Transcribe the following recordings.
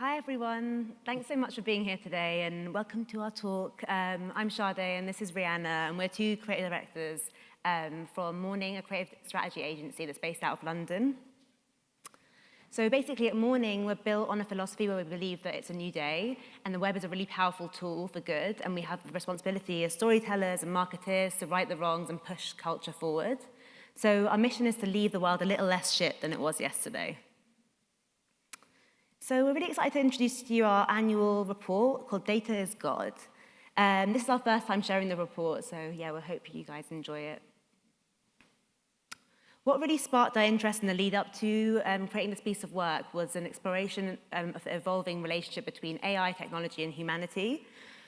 Hi everyone, thanks so much for being here today and welcome to our talk. I'm Shadeh and this is Rhianna, and we're two creative directors from MØRNING, a creative strategy agency that's based out of London. So basically at MØRNING, we're built on a philosophy where we believe that it's a new day and the web is a really powerful tool for good, and we have the responsibility as storytellers and marketers to right the wrongs and push culture forward. So our mission is to leave the world a little less shit than it was yesterday. So we're really excited to introduce to you our annual report called Data is God. This is our first time sharing the report, so yeah, we hope you guys enjoy it. What really sparked our interest in the lead up to creating this piece of work was an exploration of the evolving relationship between AI, technology, and humanity.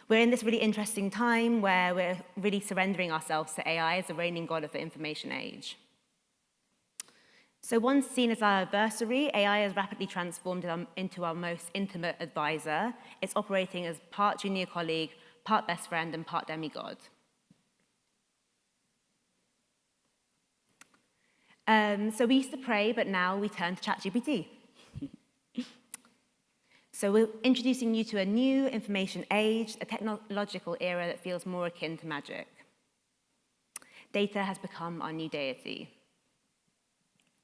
We're in this really interesting time where we're really surrendering ourselves to AI as the reigning god of the information age. So once seen as our adversary, AI has rapidly transformed into our most intimate advisor. It's operating as part junior colleague, part best friend, and part demigod. So we used to pray, but now we turn to ChatGPT. So we're introducing you to a new information age, a technological era that feels more akin to magic. Data has become our new deity.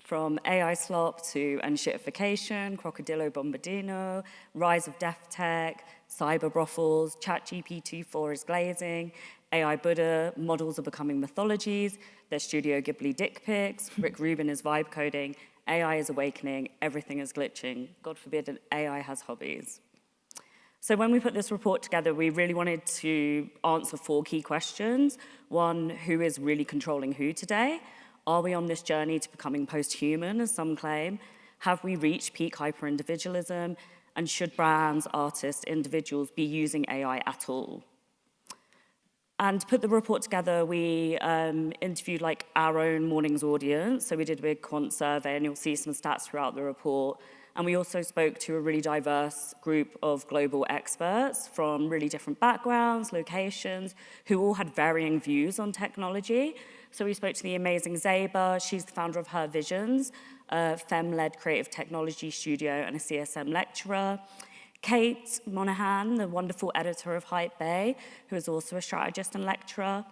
From AI slop to unshitification, crocodilo bombardino, rise of death tech, cyber brothels, ChatGPT-4 is glazing, AI Buddha, models are becoming mythologies, there's Studio Ghibli dick pics, Rick Rubin is vibe coding, AI is awakening, everything is glitching. God forbid an AI has hobbies. So when we put this report together, we really wanted to answer 4 key questions. 1, who is really controlling who today? Are we on this journey to becoming post-human, as some claim? Have we reached peak hyper-individualism? And should brands, artists, individuals be using AI at all? And to put the report together, we interviewed our own MØRNING's audience. So we did a big quant survey, and you'll see some stats throughout the report. And we also spoke to a really diverse group of global experts from really different backgrounds, locations, who all had varying views on technology. So we spoke to the amazing Zeba. She's the founder of Her Visions, a femme-led creative technology studio and a CSM lecturer. Kate Monahan, the wonderful editor of Hype Bay, who is also a strategist and lecturer.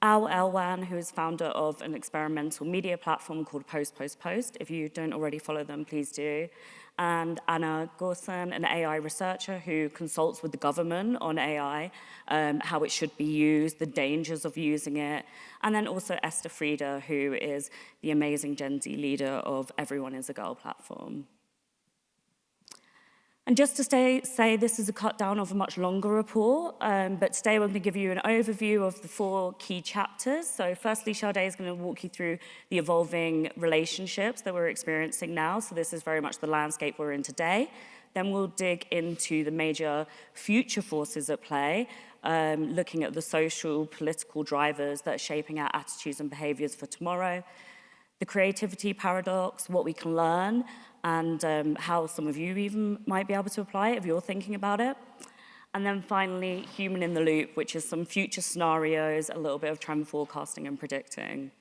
Al Elwan, who is founder of an experimental media platform called Post. If you don't already follow them, please do. And Anna Gorson, an AI researcher who consults with the government on AI, how it should be used, the dangers of using it. And then also Esther Frieda, who is the amazing Gen Z leader of Everyone is a Girl platform. And just to say this is a cut down of a much longer report, but today we're going to give you an overview of the 4 key chapters. So firstly, Shadeh is going to walk you through the evolving relationships that we're experiencing now. So this is very much the landscape we're in today. Then we'll dig into the major future forces at play, looking at the social, political drivers that are shaping our attitudes and behaviors for tomorrow, the creativity paradox, what we can learn, and how some of you even might be able to apply it if you're thinking about it. And then finally, human in the loop, which is some future scenarios, a little bit of trend forecasting and predicting.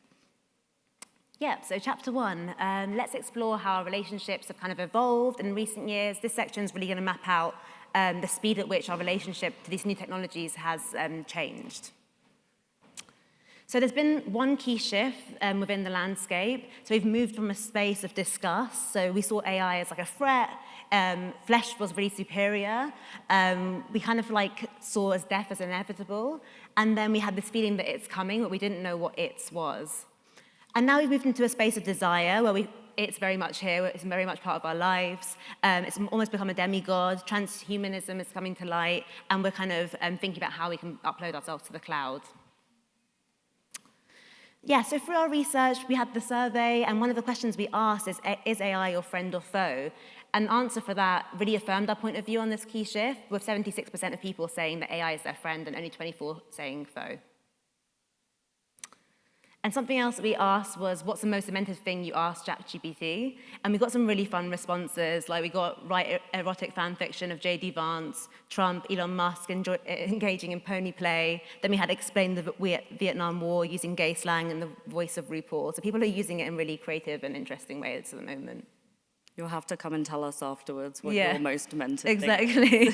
Yeah, so chapter 1, let's explore how our relationships have kind of evolved in recent years. This section is really going to map out the speed at which our relationship to these new technologies has changed. So there's been one key shift within the landscape. So we've moved from a space of disgust. So we saw AI as like a threat. Flesh was really superior. We kind of saw as death as inevitable. And then we had this feeling that it's coming, but we didn't know what it was. And now we've moved into a space of desire where it's very much here. It's very much part of our lives. It's almost become a demigod. Transhumanism is coming to light. And we're kind of thinking about how we can upload ourselves to the cloud. Yeah, so through our research, we had the survey, and one of the questions we asked is AI your friend or foe? And the answer for that really affirmed our point of view on this key shift, with 76% of people saying that AI is their friend and only 24% saying foe. And something else that we asked was, what's the most inventive thing you asked ChatGPT? And we got some really fun responses, like we got write erotic fan fiction of J.D. Vance, Trump, Elon Musk engaging in pony play. Then we had explain the Vietnam War using gay slang and the voice of RuPaul. So people are using it in really creative and interesting ways at the moment. You'll have to come and tell us afterwards what Yeah, you're most demented think. exactly.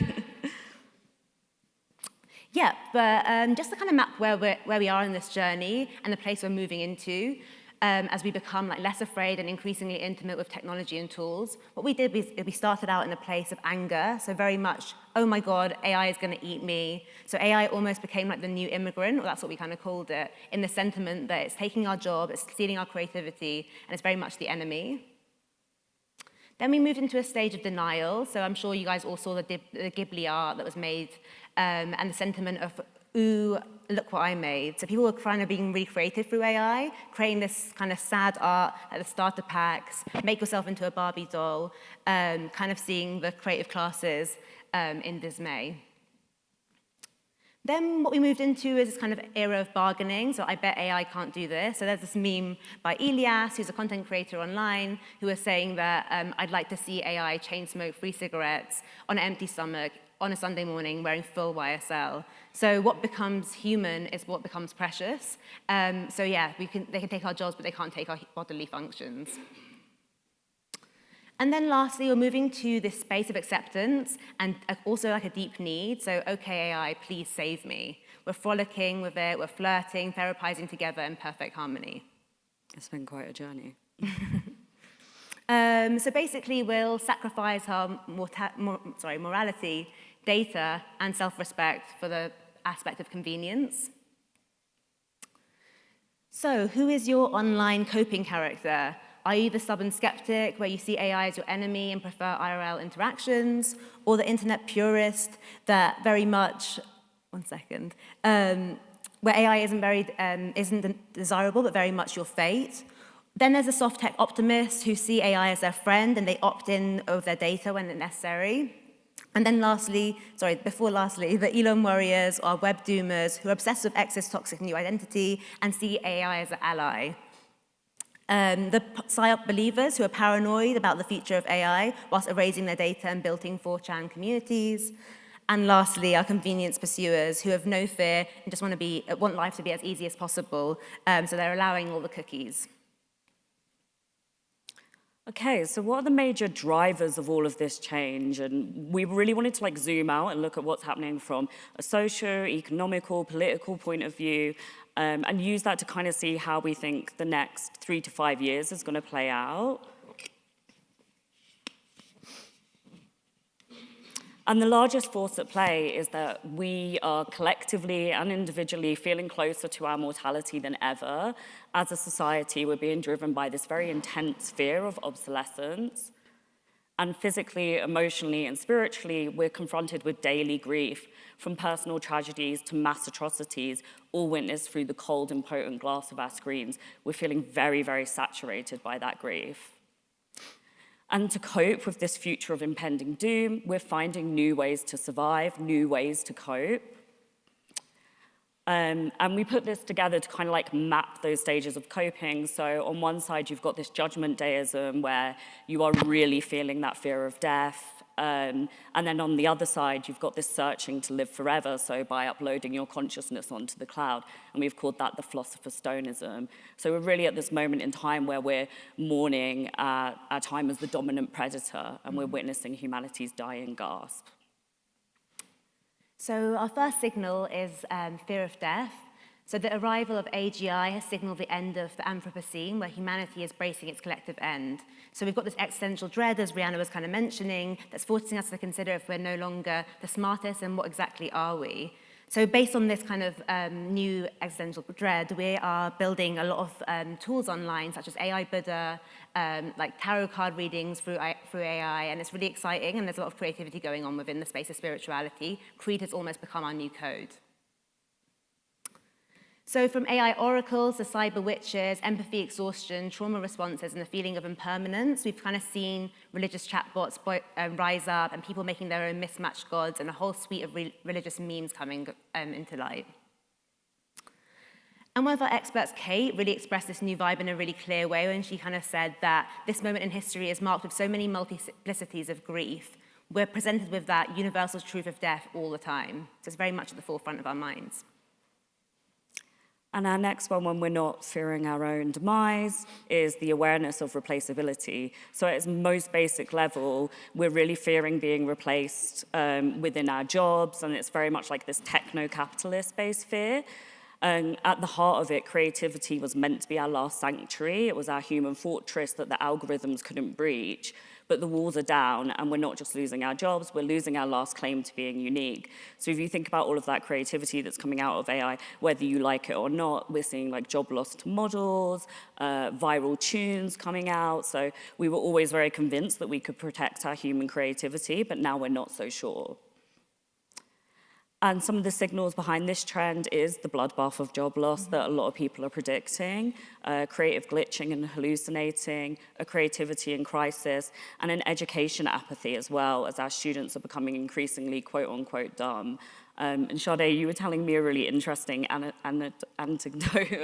Yeah, but just to kind of map where we are in this journey and the place we're moving into, as we become like less afraid and increasingly intimate with technology and tools, what we did was we started out in a place of anger, so very much, oh my God, AI is going to eat me. So AI almost became like the new immigrant, or that's what we kind of called it, in the sentiment that it's taking our job, it's stealing our creativity, and it's very much the enemy. Then we moved into a stage of denial. So I'm sure you guys all saw the Ghibli art that was made and the sentiment of, ooh, look what I made. So people were kind of being really creative through AI, creating this kind of sad art at the starter packs, make yourself into a Barbie doll, kind of seeing the creative classes in dismay. Then what we moved into is this kind of era of bargaining. So I bet AI can't do this. So there's this meme by Elias, who's a content creator online, who was saying that I'd like to see AI chain smoke free cigarettes on an empty stomach on a Sunday morning wearing full YSL. So what becomes human is what becomes precious. So yeah, they can take our jobs, but they can't take our bodily functions. And then lastly, we're moving to this space of acceptance and also like a deep need. So, okay, AI, please save me. We're frolicking with it, we're flirting, therapizing together in perfect harmony. It's been quite a journey. So basically, we'll sacrifice our morality, data, and self-respect for the aspect of convenience. So, who is your online coping character? Are you the stubborn skeptic where you see AI as your enemy and prefer IRL interactions? Or the internet purist that very much, where AI isn't desirable, but very much your fate? Then there's the soft tech optimists who see AI as their friend and they opt in of their data when necessary. And then before lastly, the Elon warriors or web doomers who are obsessed with X's toxic new identity and see AI as an ally. The PSYOP believers who are paranoid about the future of AI whilst erasing their data and building 4chan communities. And lastly, our convenience pursuers who have no fear and just want life to be as easy as possible, so they're allowing all the cookies. Okay, so what are the major drivers of all of this change? And we really wanted to zoom out and look at what's happening from a socio-economical, political point of view, and use that to kind of see how we think the next 3 to 5 years is going to play out. And the largest force at play is that we are collectively and individually feeling closer to our mortality than ever. As a society, we're being driven by this very intense fear of obsolescence. And physically, emotionally, and spiritually, we're confronted with daily grief, from personal tragedies to mass atrocities, all witnessed through the cold and potent glass of our screens. We're feeling very, very saturated by that grief. And to cope with this future of impending doom, we're finding new ways to survive, new ways to cope. And we put this together to kind of map those stages of coping. So on one side, you've got this judgment deism where you are really feeling that fear of death. And then on the other side, you've got this searching to live forever, so by uploading your consciousness onto the cloud. And we've called that the philosopher's stoneism. So we're really at this moment in time where we're mourning our time as the dominant predator, and we're witnessing humanity's dying gasp. So our first signal is fear of death. So the arrival of AGI has signaled the end of the Anthropocene, where humanity is bracing its collective end. So we've got this existential dread, as Rhianna was kind of mentioning, that's forcing us to consider if we're no longer the smartest and what exactly are we. So based on this kind of new existential dread, we are building a lot of tools online, such as AI Buddha, like tarot card readings through AI, and it's really exciting, and there's a lot of creativity going on within the space of spirituality. Creed has almost become our new code. So from AI oracles to cyber witches, empathy exhaustion, trauma responses, and the feeling of impermanence, we've kind of seen religious chatbots rise up and people making their own mismatched gods and a whole suite of religious memes coming into light. And one of our experts, Kate, really expressed this new vibe in a really clear way when she kind of said that this moment in history is marked with so many multiplicities of grief. We're presented with that universal truth of death all the time. So it's very much at the forefront of our minds. And our next one, when we're not fearing our own demise, is the awareness of replaceability. So at its most basic level, we're really fearing being replaced within our jobs, and it's very much like this techno-capitalist-based fear. And at the heart of it, creativity was meant to be our last sanctuary. It was our human fortress that the algorithms couldn't breach. But the walls are down, and we're not just losing our jobs, we're losing our last claim to being unique. So if you think about all of that creativity that's coming out of AI, whether you like it or not, we're seeing like job loss to models, viral tunes coming out. So we were always very convinced that we could protect our human creativity, but now we're not so sure. And some of the signals behind this trend is the bloodbath of job loss that a lot of people are predicting, creative glitching and hallucinating, a creativity in crisis, and an education apathy as well, as our students are becoming increasingly quote-unquote dumb. And Shadeh, you were telling me a really interesting anecdote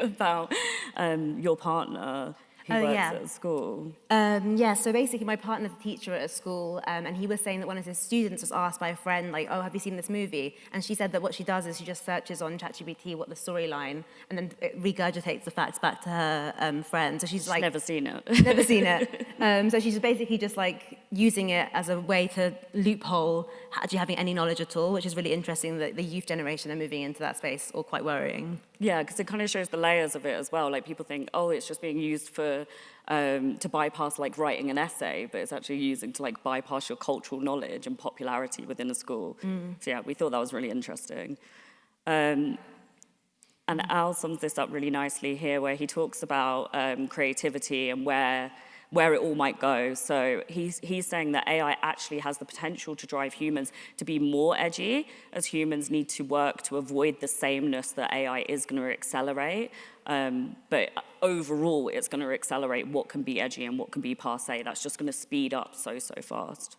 about your partner who works at school. So basically my partner's a teacher at a school, and he was saying that one of his students was asked by a friend, like, oh, have you seen this movie? And she said that what she does is she just searches on ChatGPT what the storyline, and then it regurgitates the facts back to her friend. So she's like... Never seen it. Never seen it. So she's basically just like using it as a way to loophole actually having any knowledge at all, which is really interesting that the youth generation are moving into that space, or quite worrying. Yeah, because it kind of shows the layers of it as well. Like people think, oh, it's just being used for to bypass like writing an essay, but it's actually using to like bypass your cultural knowledge and popularity within a school. So yeah, we thought that was really interesting. And Al sums this up really nicely here, where he talks about creativity and where it all might go. So he's saying that AI actually has the potential to drive humans to be more edgy, as humans need to work to avoid the sameness that AI is going to accelerate. But overall, it's going to accelerate what can be edgy and what can be passé. That's just going to speed up so fast.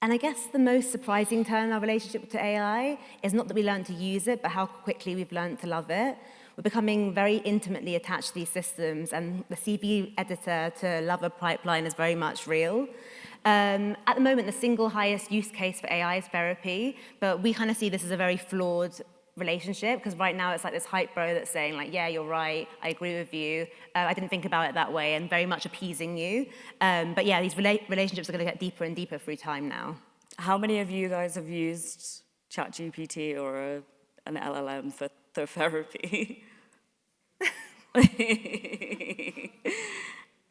And I guess the most surprising turn in our relationship to AI is not that we learned to use it, but how quickly we've learned to love it. We're becoming very intimately attached to these systems, and the CV editor to lover pipeline is very much real. At the moment, the single highest use case for AI is therapy, but we kind of see this as a very flawed relationship, because right now it's like this hype bro that's saying like, yeah, you're right, I agree with you, I didn't think about it that way, and very much appeasing you. But yeah, these relationships are going to get deeper and deeper through time now. How many of you guys have used ChatGPT or an LLM for therapy?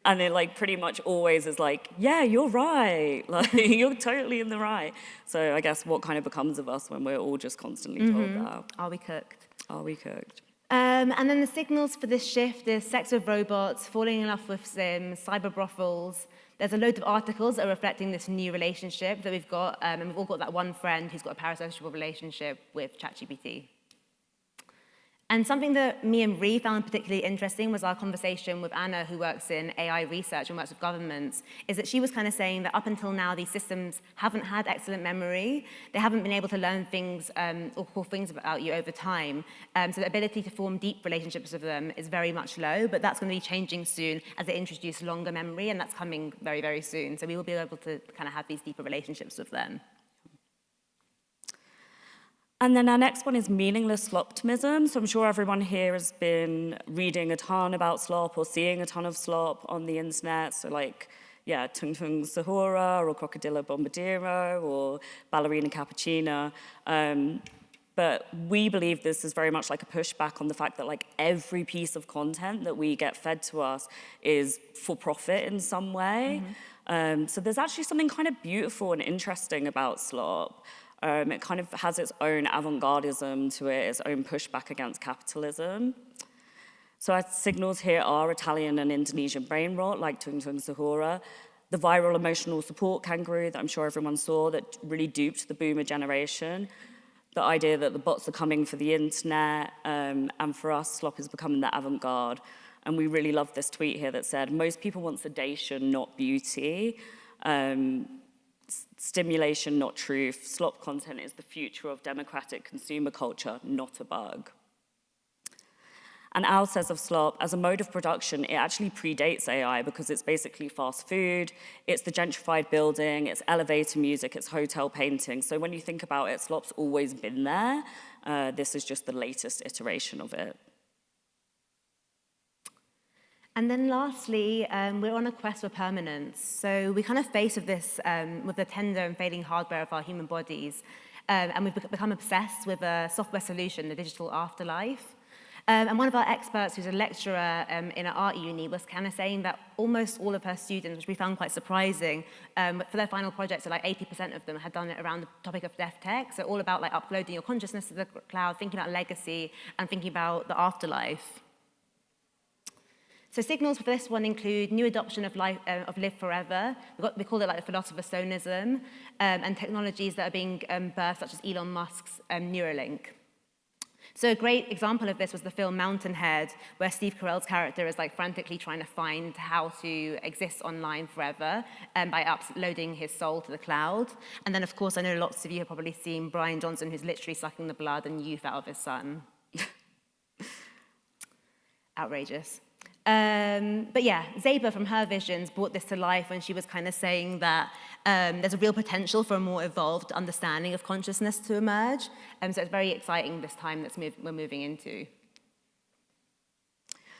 And it like pretty much always is like, yeah, you're right. Like you're totally in the right. So I guess what kind of becomes of us when we're all just constantly told that? Are we cooked? Are we cooked? And then the signals for this shift is sex with robots, falling in love with Sims, cyber brothels. There's a load of articles that are reflecting this new relationship that we've got, and we've all got that one friend who's got a parasocial relationship with ChatGPT. And something that me and Rhi found particularly interesting was our conversation with Anna, who works in AI research and works with governments, is that she was kind of saying that up until now, these systems haven't had excellent memory. They haven't been able to learn things or core things about you over time. So the ability to form deep relationships with them is very much low, but that's going to be changing soon as they introduce longer memory, and that's coming very, very soon. So we will be able to kind of have these deeper relationships with them. And then our next one is meaningless sloptimism. So I'm sure everyone here has been reading a ton about slop or seeing a ton of slop on the internet. So like, yeah, Tung Tung Sahura or Crocodilo Bombadero or Ballerina Cappuccina. But we believe this is very much like a pushback on the fact that like every piece of content that we get fed to us is for profit in some way. So there's actually something kind of beautiful and interesting about slop. It kind of has its own avant-gardism to it, its own pushback against capitalism. So our signals here are Italian and Indonesian brain rot, like Tung Tung Sahura, the viral emotional support kangaroo that I'm sure everyone saw that really duped the boomer generation, the idea that the bots are coming for the internet, and for us, slop is becoming the avant-garde. And we really love this tweet here that said, most people want sedation, not beauty. Stimulation, not truth. Slop content is the future of democratic consumer culture, not a bug. And Al says of slop, as a mode of production, it actually predates AI because it's basically fast food, it's the gentrified building, it's elevator music, it's hotel painting. So when you think about it, slop's always been there. This is just the latest iteration of it. And then lastly, we're on a quest for permanence. So we kind of face with this, with the tender and failing hardware of our human bodies. And we've become obsessed with a software solution, the digital afterlife. And one of our experts, who's a lecturer in an art uni, was kind of saying that almost all of her students, which we found quite surprising, for their final projects, so like 80% of them had done it around the topic of death tech. So all about like uploading your consciousness to the cloud, thinking about legacy, and thinking about the afterlife. So signals for this one include new adoption of live forever. We call it like the philosopher's stoneism, and technologies that are being birthed, such as Elon Musk's Neuralink. So a great example of this was the film Mountainhead, where Steve Carell's character is like frantically trying to find how to exist online forever by uploading his soul to the cloud. And then, of course, I know lots of you have probably seen Brian Johnson, who's literally sucking the blood and youth out of his son. Outrageous. But yeah, Zeba from her visions brought this to life when she was kind of saying that there's a real potential for a more evolved understanding of consciousness to emerge. So it's very exciting this time that we're moving into.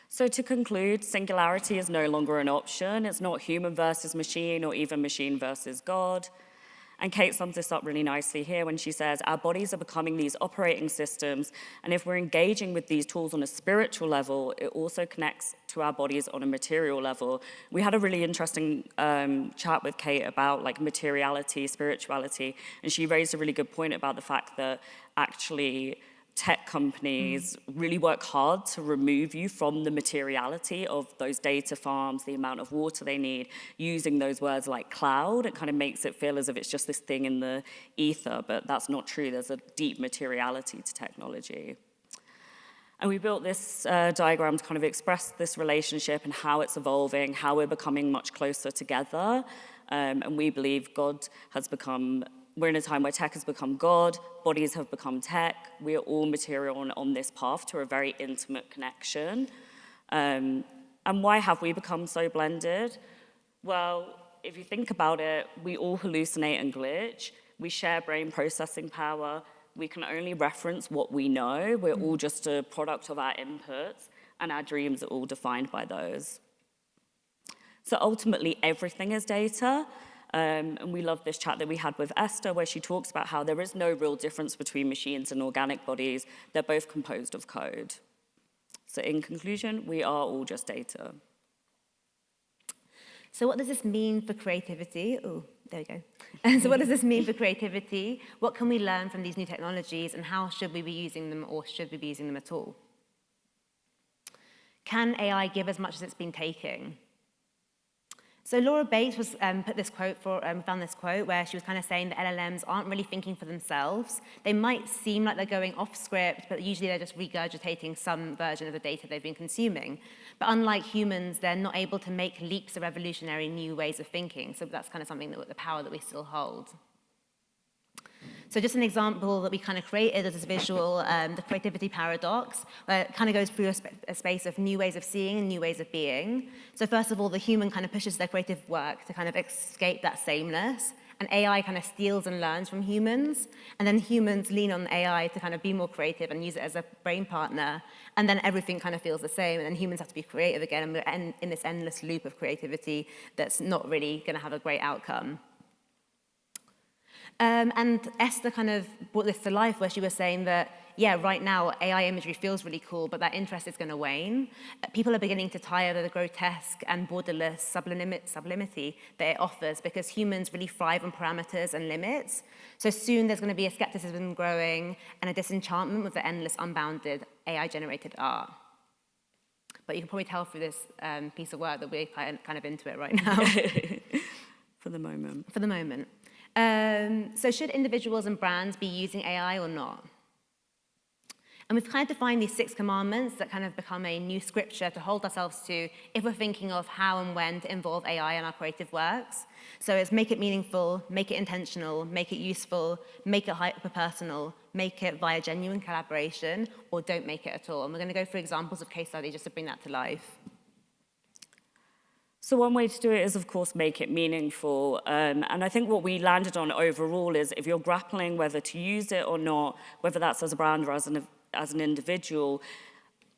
So to conclude, singularity is no longer an option. It's not human versus machine or even machine versus God. And Kate sums this up really nicely here when she says, our bodies are becoming these operating systems, and if we're engaging with these tools on a spiritual level, it also connects to our bodies on a material level. We had a really interesting chat with Kate about like materiality, spirituality, and she raised a really good point about the fact that actually tech companies really work hard to remove you from the materiality of those data farms, the amount of water they need, using those words like cloud. It kind of makes it feel as if it's just this thing in the ether, but that's not true. There's a deep materiality to technology. And we built this diagram to kind of express this relationship and how it's evolving, how we're becoming much closer together. And we believe we're in a time where tech has become God, bodies have become tech. We are all material on this path to a very intimate connection. And why have we become so blended? Well, if you think about it, we all hallucinate and glitch. We share brain processing power. We can only reference what we know. We're all just a product of our inputs, and our dreams are all defined by those. So ultimately, everything is data. And we love this chat that we had with Esther, where she talks about how there is no real difference between machines and organic bodies. They're both composed of code. So in conclusion, we are all just data. So what does this mean for creativity? Oh, there we go. So what does this mean for creativity? What can we learn from these new technologies, and how should we be using them, or should we be using them at all? Can AI give as much as it's been taking? So Laura Bates was found this quote where she was kind of saying that LLMs aren't really thinking for themselves. They might seem like they're going off script, but usually they're just regurgitating some version of the data they've been consuming. But unlike humans, they're not able to make leaps of revolutionary new ways of thinking. So that's kind of something that the power that we still hold. So just an example that we kind of created as this visual, the creativity paradox, where it kind of goes through a space of new ways of seeing and new ways of being. So first of all, the human kind of pushes their creative work to kind of escape that sameness, and AI kind of steals and learns from humans, and then humans lean on AI to kind of be more creative and use it as a brain partner, and then everything kind of feels the same, and then humans have to be creative again, and we're in this endless loop of creativity that's not really going to have a great outcome. And Esther kind of brought this to life, where she was saying that, yeah, right now AI imagery feels really cool, but that interest is going to wane. People are beginning to tire of the grotesque and borderless sublimity that it offers, because humans really thrive on parameters and limits. So soon there's going to be a skepticism growing and a disenchantment with the endless, unbounded AI-generated art. But you can probably tell through this piece of work that we're kind of into it right now. For the moment. For the moment. So should individuals and brands be using AI or not? And we've kind of defined these 6 commandments that kind of become a new scripture to hold ourselves to if we're thinking of how and when to involve AI in our creative works. So it's make it meaningful, make it intentional, make it useful, make it hyper-personal, make it via genuine collaboration, or don't make it at all. And we're going to go through examples of case studies just to bring that to life. So one way to do it is, of course, make it meaningful. And I think what we landed on overall is if you're grappling whether to use it or not, whether that's as a brand or as an individual,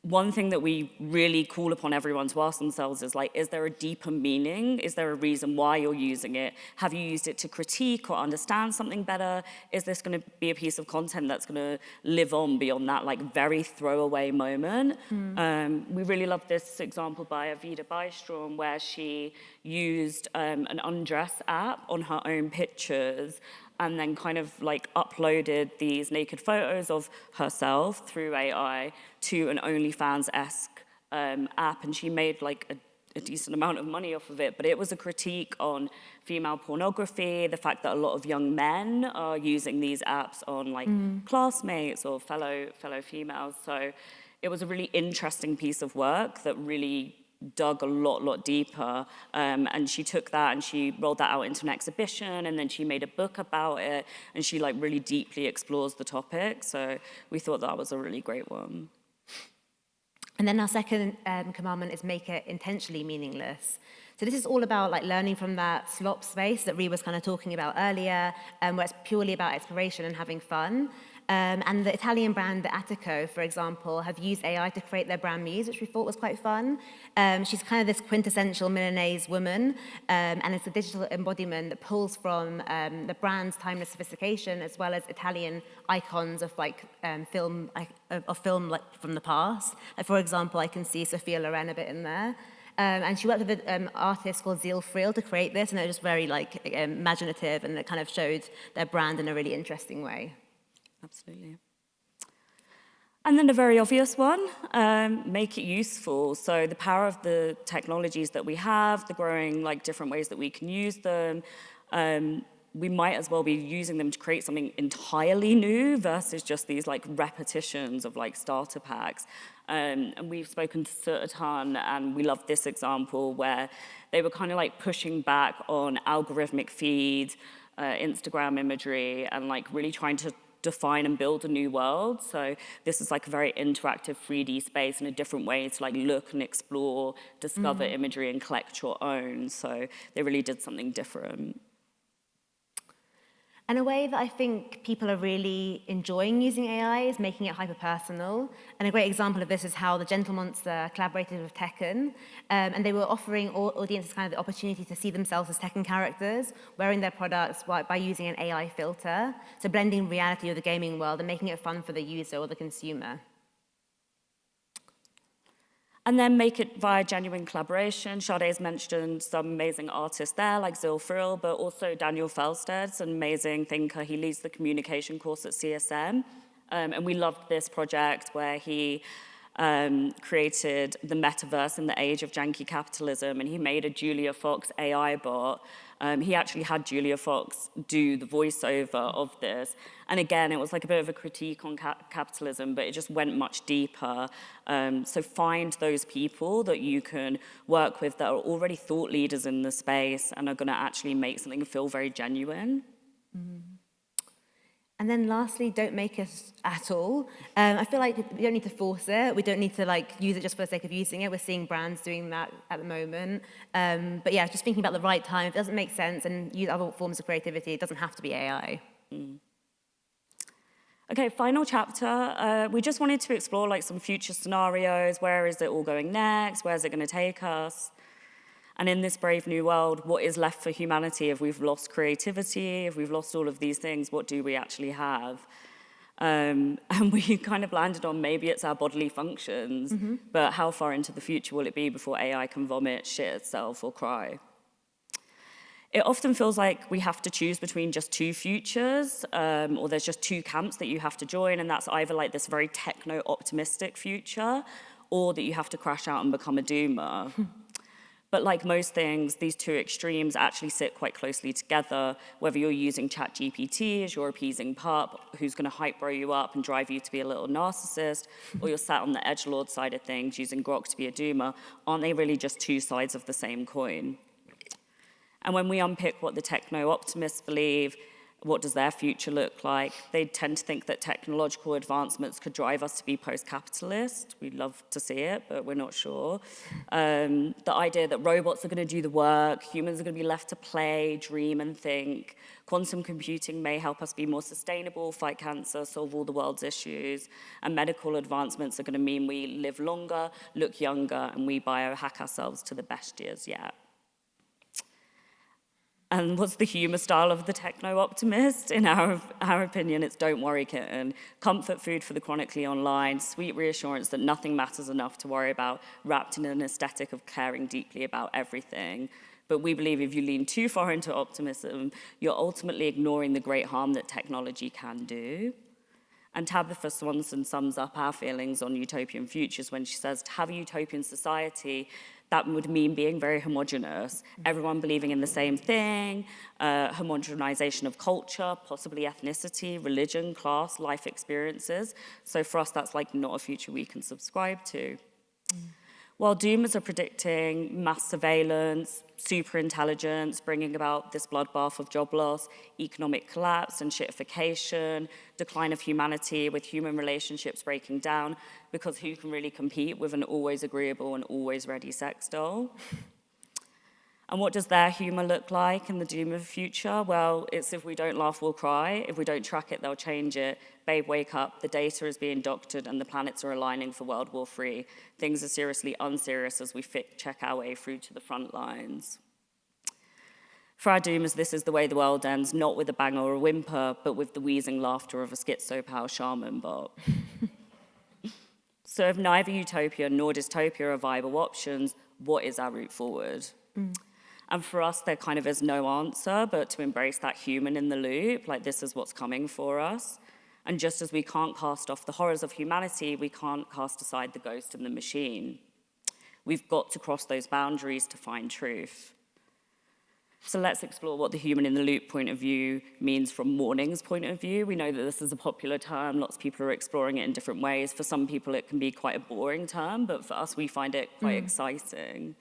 one thing that we really call upon everyone to ask themselves is like, is there a deeper meaning? Is there a reason why you're using it? Have you used it to critique or understand something better? Is this going to be a piece of content that's going to live on beyond that like very throwaway moment? We really love this example by Avida Bystrom where she used an undress app on her own pictures and then kind of like uploaded these naked photos of herself through AI to an OnlyFans-esque app, and she made like a decent amount of money off of it, but it was a critique on female pornography, the fact that a lot of young men are using these apps on like classmates or fellow females. So it was a really interesting piece of work that really dug a lot deeper, and she took that and she rolled that out into an exhibition, and then she made a book about it, and she like really deeply explores the topic. So we thought that was a really great one. And then our second commandment is make it intentionally meaningless. So this is all about like learning from that slop space that Rhi was kind of talking about earlier, where it's purely about exploration and having fun. And the Italian brand, the Attico, for example, have used AI to create their brand muse, which we thought was quite fun. She's kind of this quintessential Milanese woman, and it's a digital embodiment that pulls from the brand's timeless sophistication, as well as Italian icons of like film like from the past. Like, for example, I can see Sophia Loren a bit in there. And she worked with an artist called Zeal Friel to create this, and it was very like imaginative, and it kind of showed their brand in a really interesting way. Absolutely. And then a very obvious one, make it useful. So the power of the technologies that we have, the growing like different ways that we can use them, we might as well be using them to create something entirely new versus just these like repetitions of like starter packs. And we've spoken to Soot a ton, and we love this example where they were kind of like pushing back on algorithmic feed, Instagram imagery, and like really trying to define and build a new world. So this is like a very interactive 3D space and a different way to like look and explore, discover imagery and collect your own. So they really did something different. And a way that I think people are really enjoying using AI is making it hyper-personal. And a great example of this is how the Gentle Monster collaborated with Tekken. And they were offering audiences kind of the opportunity to see themselves as Tekken characters, wearing their products by using an AI filter. So blending reality with the gaming world and making it fun for the user or the consumer. And then make it via genuine collaboration. Shadeh's mentioned some amazing artists there, like Zeal Friel, but also Daniel Felsted's an amazing thinker. He leads the communication course at CSM. And we loved this project where he created the metaverse in the age of janky capitalism, and he made a Julia Fox AI bot. He actually had Julia Fox do the voiceover of this. And again, it was like a bit of a critique on capitalism, but it just went much deeper. So find those people that you can work with that are already thought leaders in the space and are going to actually make something feel very genuine. And then lastly, don't make it at all. I feel like we don't need to force it. We don't need to like use it just for the sake of using it. We're seeing brands doing that at the moment. But yeah, just thinking about the right time. If it doesn't make sense and use other forms of creativity, it doesn't have to be AI. Okay, final chapter. We just wanted to explore like some future scenarios. Where is it all going next? Where's it going to take us? And in this brave new world, what is left for humanity if we've lost creativity, if we've lost all of these things, what do we actually have? And we kind of landed on maybe it's our bodily functions, but how far into the future will it be before AI can vomit, shit itself, or cry? It often feels like we have to choose between just two futures, or there's just two camps that you have to join, and that's either like this very techno-optimistic future, or that you have to crash out and become a doomer. But like most things, these two extremes actually sit quite closely together, whether you're using ChatGPT as your appeasing pup, who's going to hype bro you up and drive you to be a little narcissist, or you're sat on the edgelord side of things using Grok to be a doomer. Aren't they really just two sides of the same coin? And when we unpick what the techno-optimists believe, what does their future look like? They tend to think that technological advancements could drive us to be post-capitalist. We'd love to see it, but we're not sure. The idea that robots are going to do the work, humans are going to be left to play, dream, and think. Quantum computing may help us be more sustainable, fight cancer, solve all the world's issues. And medical advancements are going to mean we live longer, look younger, and we biohack ourselves to the best years yet. And what's the humor style of the techno-optimist? In our opinion, it's don't worry, kitten. Comfort food for the chronically online, sweet reassurance that nothing matters enough to worry about, wrapped in an aesthetic of caring deeply about everything. But we believe if you lean too far into optimism, you're ultimately ignoring the great harm that technology can do. And Tabitha Swanson sums up our feelings on utopian futures when she says, to have a utopian society, that would mean being very homogenous, everyone believing in the same thing, homogenization of culture, possibly ethnicity, religion, class, life experiences. So for us, that's like not a future we can subscribe to. While doomers are predicting mass surveillance, superintelligence, bringing about this bloodbath of job loss, economic collapse and shitification, decline of humanity with human relationships breaking down, because who can really compete with an always agreeable and always ready sex doll? And what does their humor look like in the doom of the future? Well, it's if we don't laugh, we'll cry. If we don't track it, they'll change it. Babe, wake up. The data is being doctored and the planets are aligning for World War III. Things are seriously unserious as we check our way through to the front lines. For our doomers, this is the way the world ends, not with a bang or a whimper, but with the wheezing laughter of a schizo-power shaman bot. So if neither utopia nor dystopia are viable options, what is our route forward? And for us, there kind of is no answer, but to embrace that human in the loop, like this is what's coming for us. And just as we can't cast off the horrors of humanity, we can't cast aside the ghost in the machine. We've got to cross those boundaries to find truth. So let's explore what the human in the loop point of view means from MØRNING's point of view. We know that this is a popular term. Lots of people are exploring it in different ways. For some people, it can be quite a boring term, but for us, we find it quite exciting.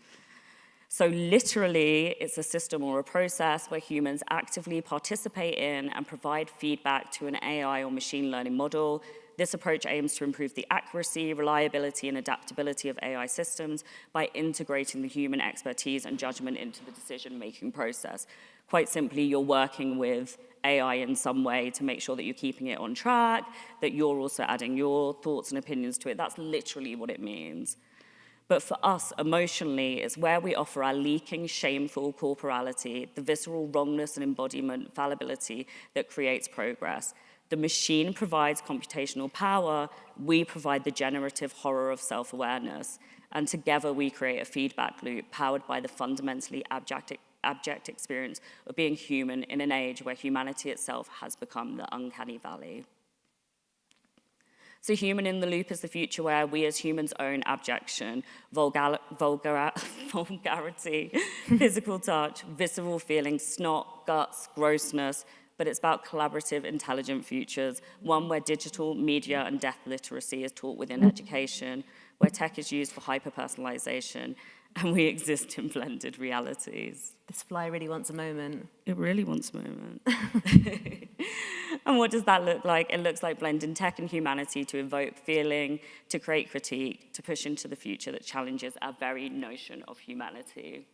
So literally, it's a system or a process where humans actively participate in and provide feedback to an AI or machine learning model. This approach aims to improve the accuracy, reliability, and adaptability of AI systems by integrating the human expertise and judgment into the decision-making process. Quite simply, you're working with AI in some way to make sure that you're keeping it on track, that you're also adding your thoughts and opinions to it. That's literally what it means. But for us, emotionally, it's where we offer our leaking, shameful corporality, the visceral wrongness and embodiment fallibility that creates progress. The machine provides computational power, we provide the generative horror of self-awareness, and together we create a feedback loop powered by the fundamentally abject experience of being human in an age where humanity itself has become the uncanny valley. So human in the loop is the future where we as humans own abjection, vulgarity, physical touch, visceral feelings, snot, guts, grossness, but it's about collaborative, intelligent futures, one where digital, media, and death literacy is taught within education, where tech is used for hyper-personalization, and we exist in blended realities. This fly really wants a moment. It really wants a moment. And what does that look like? It looks like blending tech and humanity to evoke feeling, to create critique, to push into the future that challenges our very notion of humanity.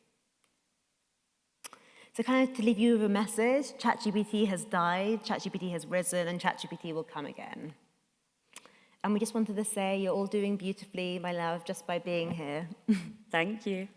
So kind of to leave you with a message, ChatGPT has died, ChatGPT has risen, and ChatGPT will come again. And we just wanted to say you're all doing beautifully, my love, just by being here. Thank you.